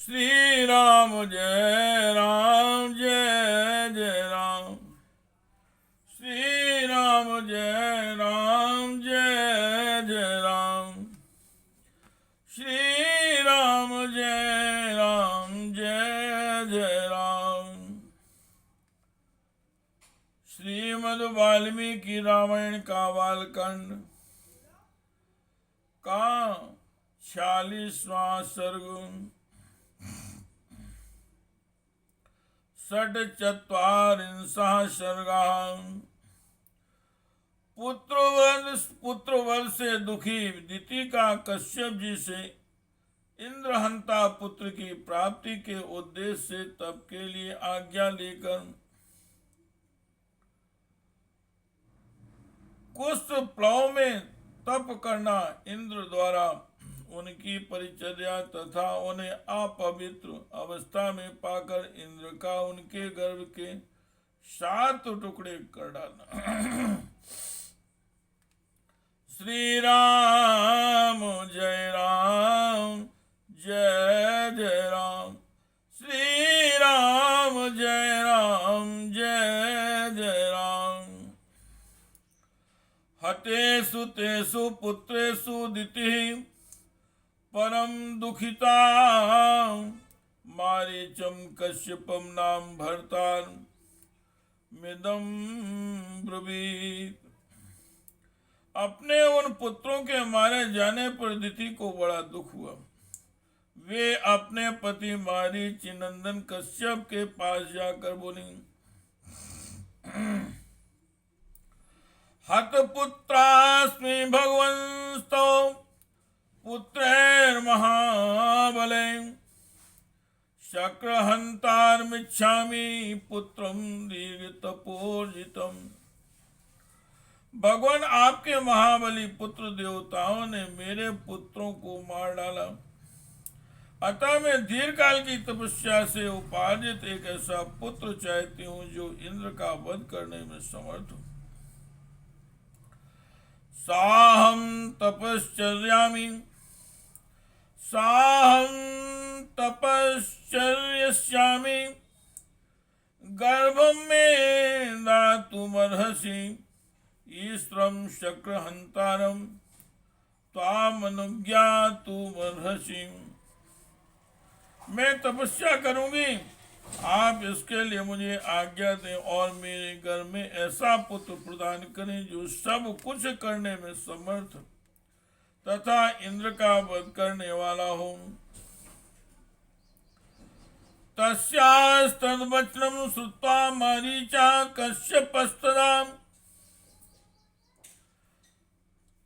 श्री राम जय राम जय जय राम। श्री राम जय राम जय जय राम। श्री राम जय राम जय जय राम। श्रीमद् वाल्मीकि रामायण का बालकांड का 46वां सर्ग। षट्चत्वारिंशः सर्गः। पुत्रवध से दुखी दिति का कश्यप जी से इंद्रहंता पुत्र की प्राप्ति के उद्देश्य से तप के लिए आज्ञा लेकर कुष्ठ प्लव में तप करना, इंद्र द्वारा उनकी परिचर्या तथा उन्हें अपवित्र अवस्था में पाकर इंद्र का उनके गर्भ के 7 टुकड़े कर डालना। श्री राम जय राम जय जय राम। श्री राम जय राम जय जय राम। हतेषु तेषु पुत्रेषु दितिः परम दुखिता मारीचम कश्यपम नाम भर्तार मिदम ब्रुवीत। अपने उन पुत्रों के मारे जाने पर दिति को बड़ा दुख हुआ। वे अपने पति मारीच नंदन कश्यप के पास जाकर बोली, हत पुत्रास्मि भगवंस्तो पुत्रैर्महाबले शक्रहंतारमिच्छामि पुत्रम दीर्घतपोर्जितम। भगवान, आपके महाबली पुत्र देवताओं ने मेरे पुत्रों को मार डाला, अतः मैं दीर्घकाल की तपस्या से उपार्जित एक ऐसा पुत्र चाहती हूँ जो इंद्र का वध करने में समर्थ हो। साहम तपश्चर्यामि साहं तपश्चर्यस्यामि गर्भं मे दातुमर्हसि ईश्वरं शक्रहंतारं त्वामनुज्ञातुमर्हसि। मैं तपस्या करूंगी, आप इसके लिए मुझे आज्ञा दें और मेरे घर में ऐसा पुत्र प्रदान करें जो सब कुछ करने में समर्थ तथा इंद्र का वध करने वाला हो। तस्यास्तद्वचनं श्रुत्वा मारीचा कश्यपस्तदा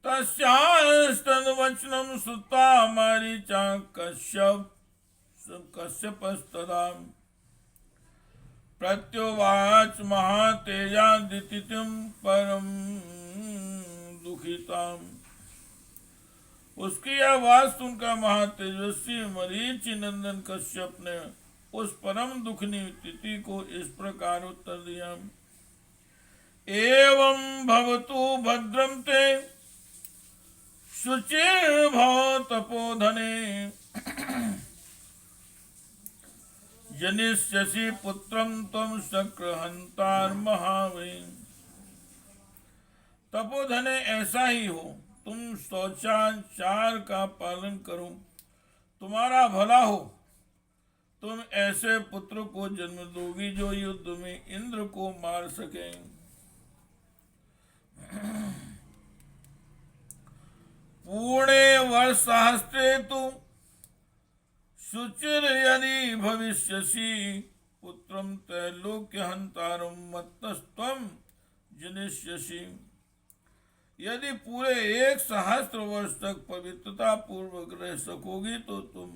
तस्यास्तद्वचनं श्रुत्वा मारीचा कश्यपस्तदा प्रत्युवाच महातेजा दितिं परम दुखिताम्। उसकी यह बात सुनकर महातेजस्वी मरीचि नंदन कश्यप ने उस परम दुखनी दिति को इस प्रकार उत्तर दिया, एवं भवतु भद्रं ते शुचिर्भव तपोधने जनिष्यसि पुत्रं त्वं शक्रहंतार महावीर। तपोधने ऐसा ही हो, तुम शौचाचार का पालन करो, तुम्हारा भला हो। तुम ऐसे पुत्र को जन्म दोगी जो युद्ध में इंद्र को मार सके। पूर्णे वर्षसहस्रे तु शुचिर यदि भविष्यसि पुत्रं त्रैलोक्यहंतारं मत्तस्त्वं जनिष्यसि। यदि पूरे 1 सहस्त्र वर्ष तक पवित्रता पूर्वक रह सकोगी तो तुम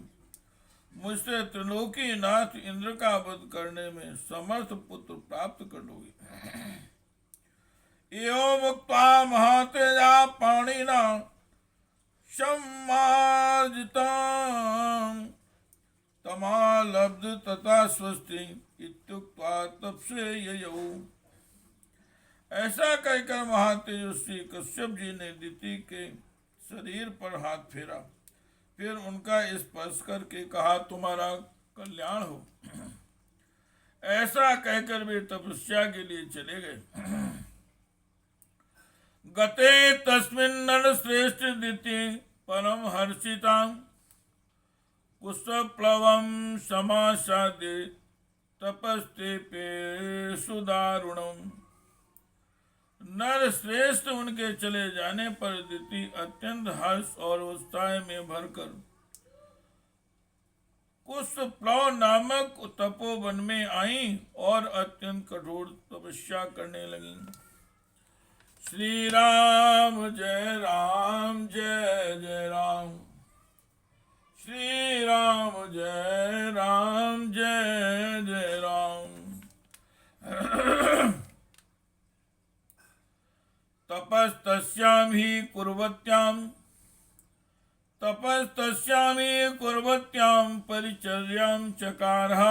मुझसे त्रिलोकी नाथ इंद्र का वध करने में समर्थ पुत्र प्राप्त कर लोगी। एवं मुक्त्वा महातेजा पाणिना सम्मार्जितं तमालब्ध तथा स्वस्ति इत्युक्त्वा तपसे ययौ। ऐसा कहकर महातेजस्वी कश्यप जी ने दिति के शरीर पर हाथ फेरा, फिर उनका स्पर्श करके कहा, तुम्हारा कल्याण हो। ऐसा कहकर वे तपस्या के लिए चले गए। गते तस्मिन् नर श्रेष्ठ दिति परम हर्षिता पुष्पप्लवम समासादे तपस्ते पे सुदारुणम। नर श्रेष्ठ उनके चले जाने पर दिति अत्यंत हर्ष और उत्साह में भरकर पुष्पप्लव नामक तपोवन में आई और अत्यंत कठोर तपस्या करने लगी। श्री राम जय राम जय जय राम, श्री राम जय राम जय जय राम। तपस्तस्यां हि कुर्वत्यां परिचर्यां चकारः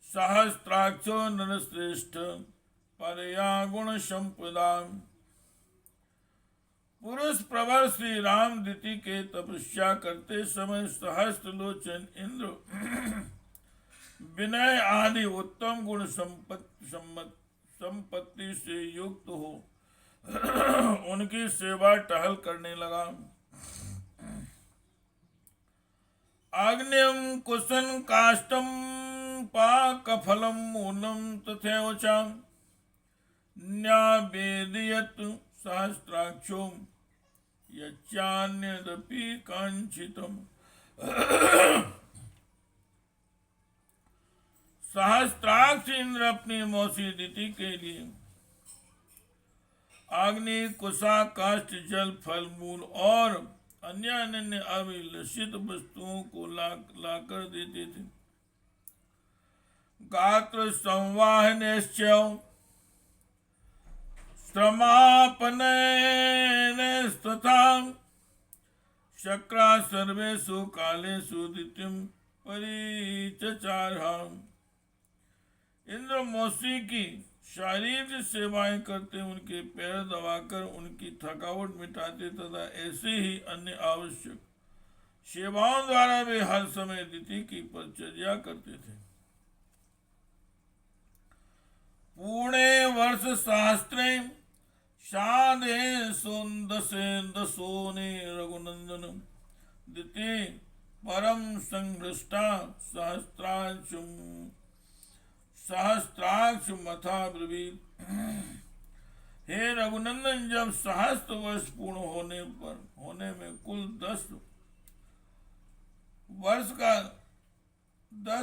सहस्राक्षो नरश्रेष्ठ परया गुण संपदा। पुरुष प्रवर श्री राम दिति के तपस्या करते समय सहस्त्र लोचन इंद्र विनय आदि उत्तम गुण संपत्ति से युक्त हो उनकी सेवा टहल करने लगा। आग्नेयं कुशन काष्टम पाकफलम मूलम तथैव च न्यावेदयत् सहस्राक्षो यच्चान्यदपि कांक्षितम्। सहस्त्राक्ष इंद्र अपनी मौसी दिति के लिए अग्नि कुशा काष्ठ जल फल मूल और अन्य अन्य अभिलषित वस्तुओं को लाकर देते थे। गात्र संवाहनश्च श्रमापनस्तथा शक्रा सर्वेषु कालेषु दितिं परिचचारः। इंद्र मौसी की शारीरिक सेवाएं करते, उनके पैर दबाकर उनकी थकावट मिटाते तथा ऐसे ही अन्य आवश्यक सेवाओं द्वारा वे हर समय दिति की परिचर्या करते थे। पूर्णे वर्ष सहस्त्रे शादे सोन्दसे दसोने रघुनंदन दिति परम संघृष्टा सहस्त्राक्ष मथा ब्रवीत। हे रघुनंदन, जब सहस्त्र वर्ष पूर्ण होने में कुल 10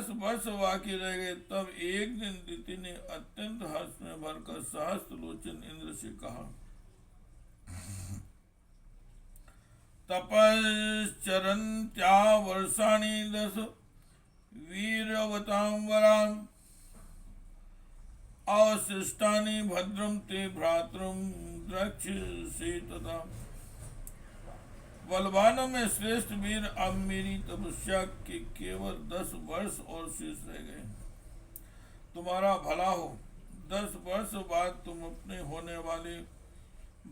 वर्ष बाकी रह गए, तब एक दिन दिति ने अत्यंत हर्ष में भरकर सहस्त्र लोचन इंद्र से कहा, तपश्चरन्त्या वर्षाणि 10 वीर्यवतां वरान् अवशिष्टानि भद्रं ते भ्रातृं द्रक्ष्यसि तथा। बलवानों में श्रेष्ठ वीर, अब मेरी तपस्या के केवल 10 वर्ष और शेष रह गए। तुम्हारा भला हो, 10 वर्ष बाद तुम अपने होने वाले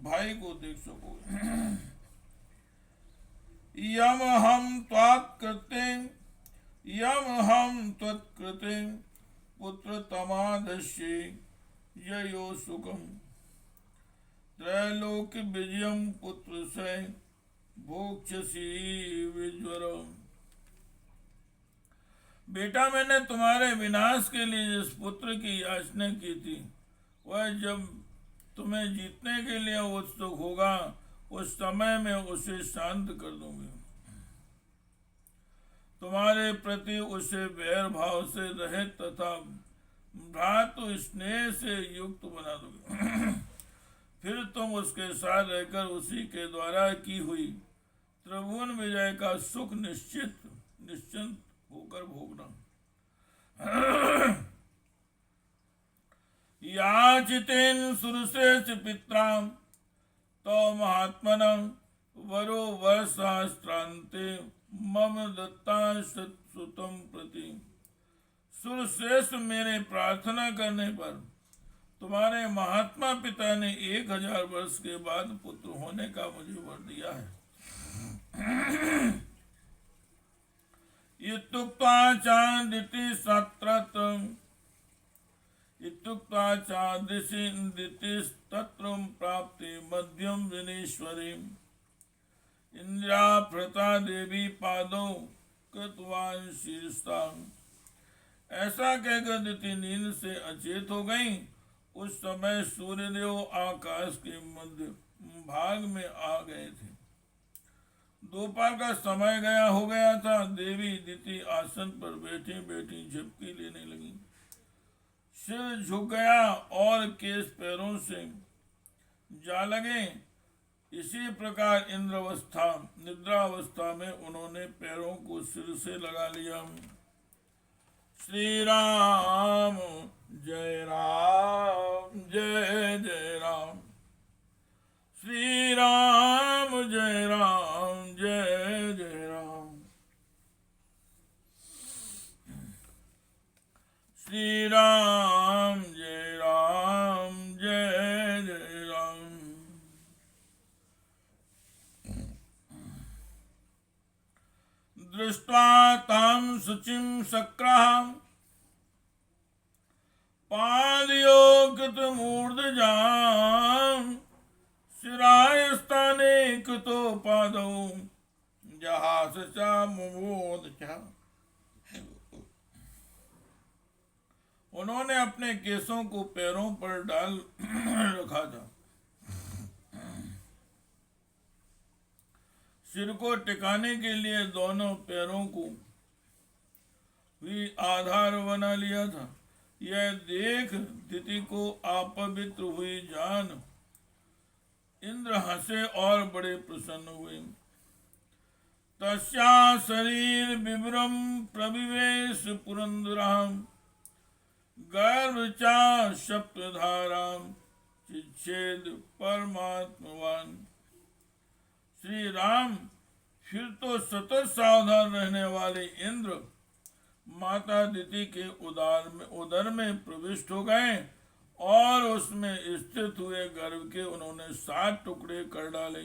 भाई को देख सकोगे। यम हम त्वत्कृते पुत्र तमादस्ये ययो सुखम त्रैलोक विजयम पुत्र से भोक्षसी विज्वरम। बेटा, मैंने तुम्हारे विनाश के लिए जिस पुत्र की याचना की थी, वह जब तुम्हें जीतने के लिए उत्सुक होगा, उस समय में उसे शांत कर दूंगी। तुम्हारे प्रति उसे वैर भाव से रहित तथा भ्रातृ स्नेह से युक्त बना दोगे। फिर तुम उसके साथ रहकर उसी के द्वारा की हुई त्रिभुवन विजय का सुख निश्चिंत होकर भोगना। याचितेन सुरश्रेष्ठ पित्रां तो महात्मनं वरो वर्षास्त्रान्ते मम दत्ता सुतम प्रति। सुरश्रेष्ठ, मेरे प्रार्थना करने पर तुम्हारे महात्मा पिता ने 1000 वर्ष के बाद पुत्र होने का मुझे वर दिया है। इत्युक्त्वा चादिति सत्रत इत्युक्त्वा चादितिस्तत्र प्राप्ते मध्यम विनेश्वरीम् इंद्राभृता देवी पादौ कृतवान शीर्षाम। ऐसा कहकर दिति नींद से अचेत हो गई। उस समय सूर्यदेव आकाश के मध्य भाग में आ गए थे। दोपहर का समय हो गया था। देवी दिति आसन पर बैठी बैठी झपकी लेने लगी। सिर झुक गया और केस पैरों से जा लगे। इसी प्रकार निद्रावस्था में उन्होंने पैरों को सिर से लगा लिया। श्री राम जय जय राम। श्री राम जय जय राम। श्री राम जय जय राम। दृष्ट्वा तां शुचिं शक्रां पादयोगतमूर्धजां शिराय स्थाने कृतो पादौ जहास च मुमोद च। उन्होंने अपने केसों को पैरों पर डाल रखा था। सिर को टिकाने के लिए दोनों पैरों को भी आधार बना लिया था। यह देख दिति को अपवित्र हुई जान इंद्र हंसे और बड़े प्रसन्न हुए। तस्या शरीर विवरम प्रविवेश पुरंदराम गर्भचा सप्तधाराम चिच्छेद परमात्मवान। श्री राम फिर तो सतत सावधान रहने वाले इंद्र माता दिति के उदर में प्रविष्ट हो गए और उसमें स्थित हुए गर्भ के उन्होंने 7 टुकड़े कर डाले।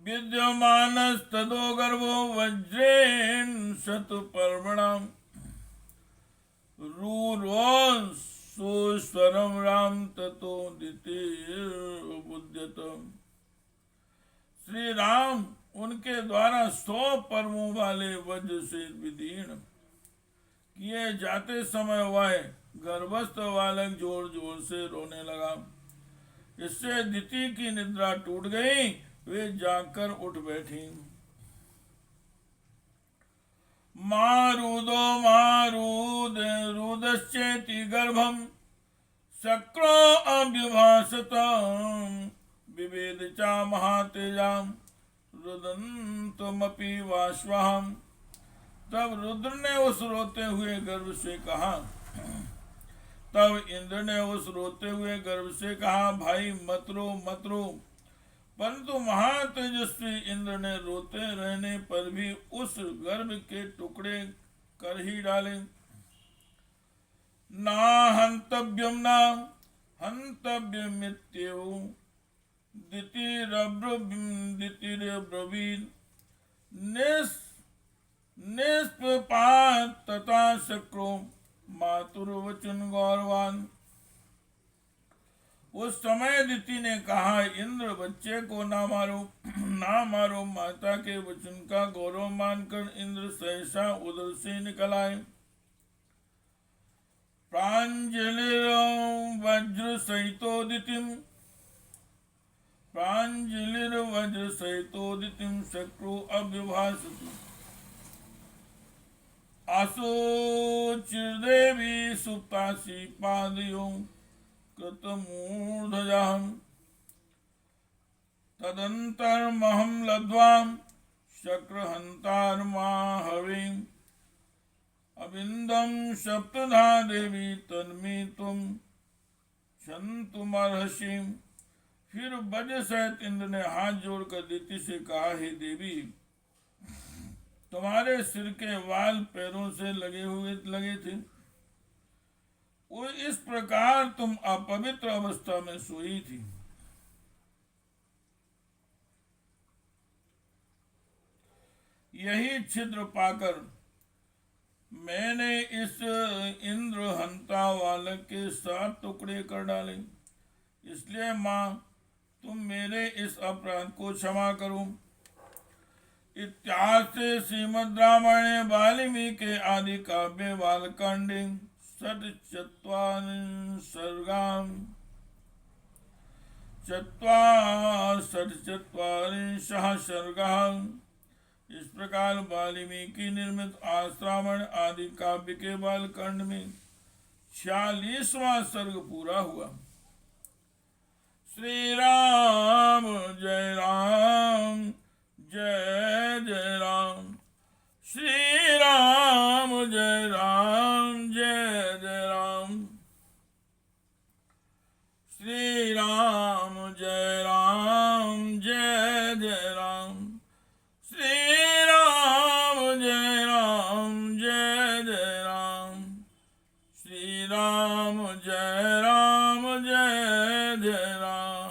विद्यमानस्ततो गर्भो वज्रेण शतपर्वणाम रूरो सुस्वरम राम ततो दितिर्बुध्यतम। श्री राम उनके द्वारा 100 पर्वों वाले वज्र से विदीर्ण किए जाते समय वह गर्भस्थ बालक जोर जोर से रोने लगा। इससे दिति की निद्रा टूट गई। वे जाकर उठ बैठी। रुदश्चेति गर्भम शक्रो अभ्युभासतम विवेद चा महातेजाम रुदन्तमपि वाश्वहम। तब रुद्र ने उस रोते हुए गर्भ से कहा तब इंद्र ने उस रोते हुए गर्भ से कहा, भाई मत रो मत रो। परंतु महातेजस्वी इंद्र ने रोते रहने पर भी उस गर्भ के टुकड़े कर ही डाले। ना हंतव्यम ना हंतव्यमित्येव दितिरब्रवीत् निष्पात तथा शक्रो मातुर्वचन गौरवान। उस समय दिति ने कहा, इंद्र बच्चे को ना मारो। माता के वचन का गौरव मानकर इंद्र सहसा उदर से निकल आए। प्रांजलिर्वज्र सहितो दितिम शक्रो अभ्युभासतु। आशोचिर्देवी सुप्तासी पादयो कृतमूर्धजाम् तदन्तर्महं लब्ध्वां शक्रहन्तारमाहवीम् अविन्दं सप्तधा देवी तन्मे त्वं क्षन्तुमर्हसि। फिर वज्र सहित इंद्र ने हाथ जोड़कर दिति से कहा, हे देवी, तुम्हारे सिर के वाल पैरों से लगे थे। इस प्रकार तुम अपवित्र अवस्था में सोई थी। यही छिद्र पाकर मैंने इस इंद्र हंता बालक के 7 टुकड़े कर डाले। इसलिए माँ, तुम मेरे इस अपराध को क्षमा करो। इत्यासे श्रीमद् रामायणे वाल्मीकि आदि काव्ये बालकांडे षट्चत्वारिंशः सर्गः। इस प्रकार वाल्मीकि निर्मित आश्रावण आदि काव्य के बालकांड में 46वां सर्ग पूरा हुआ। श्री राम जय राम, जय जय राम। श्री राम जय राम, जय जय राम। श्री राम जय राम, जय जय राम। श्री राम जय राम, जय जय राम। श्री राम जय राम, जय जय राम।